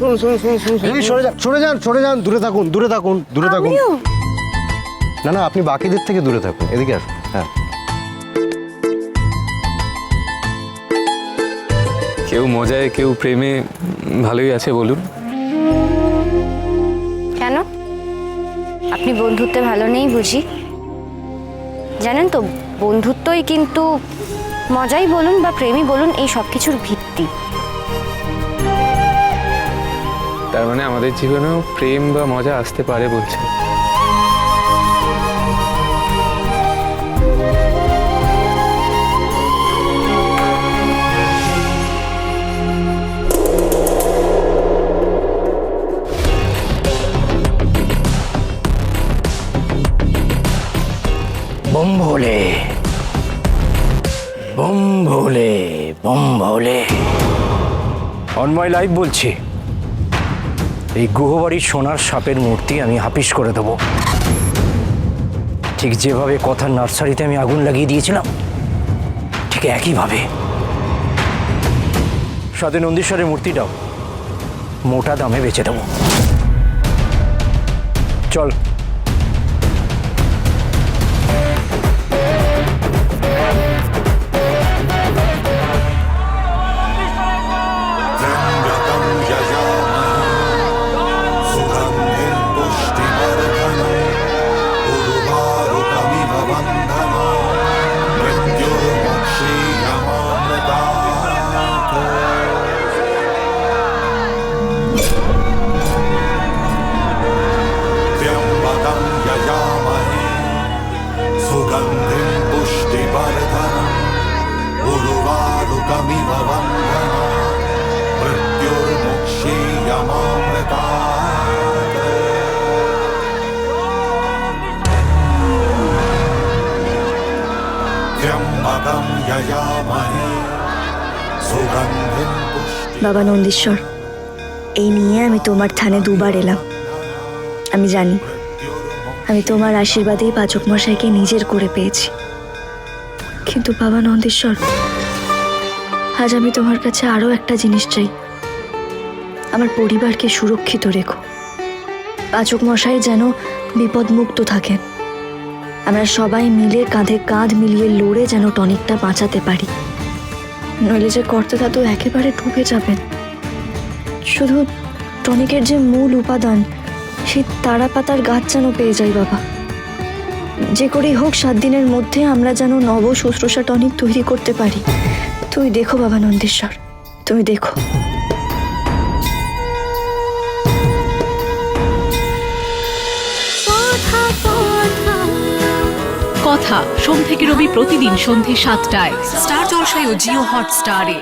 শুনুন শুনুন শুনুন শুনুন এই সরে যান সরে যান সরে যান, দূরে থাকুন দূরে থাকুন দূরে থাকুন। আমিও? না না, আপনি বাকিদের থেকে দূরে থাকুন, এদিকে আসুন। হ্যাঁ, কেউ মজায় কেউ প্রেমে ভালোই আছে বলুন। কেন আপনি বন্ধুত্বে ভালো নেই বুঝি? জানেন তো বন্ধুত্বই কিন্তু মজাই বলুন বা প্রেমই বলুন এই সব কিছুর ভিত্তি। তার মানে আমাদের জীবনেও প্রেম বা মজা আসতে পারে বলছেন? बम भोले बम भोले बम भोले অন মাই লাইফ বলছি, এই গুহবাড়ির সোনার সাপের মূর্তি আমি হাপিস করে দেবো। ঠিক যেভাবে কথার নার্সারিতে আমি আগুন লাগিয়ে দিয়েছিলাম, ঠিক একইভাবে সাথে নন্দীশ্বরের মূর্তিটাও মোটা দামে বেচে দেবো। চল। বাবা নন্দীশ্বর, এই নিয়ে আমি তোমার থানে দুবার এলাম। আমি জানি আমি তোমার আশীর্বাদেই পাচক মশাইকে নিজের করে পেয়েছি, কিন্তু বাবা নন্দীশ্বর আজ আমি তোমার কাছে আরো একটা জিনিস চাই। আমার পরিবারকে সুরক্ষিত রেখো। পাচক মশাই যেন বিপদমুক্ত থাকেন। আমরা সবাই মিলে কাঁধে কাঁধ মিলিয়ে লড়ে যেন টনিকটা বাঁচাতে পারি, নইলে যে কর্তা তো একেবারে ডুবে যাবেন। শুধু টনিকের যে মূল উপাদান সেই তারা পাতার গাছ যেন পেয়ে যাই বাবা। যে করেই হোক 7 দিনের মধ্যে আমরা যেন নব শুশ্রূষা টনিক তৈরি করতে পারি। তুমি দেখো বাবা নন্দীশ্বর, তুমি দেখো। কথা সোম থেকে রবি প্রতিদিন সন্ধ্যে 7টায় স্টার জলসায় ও জিও হটস্টারে।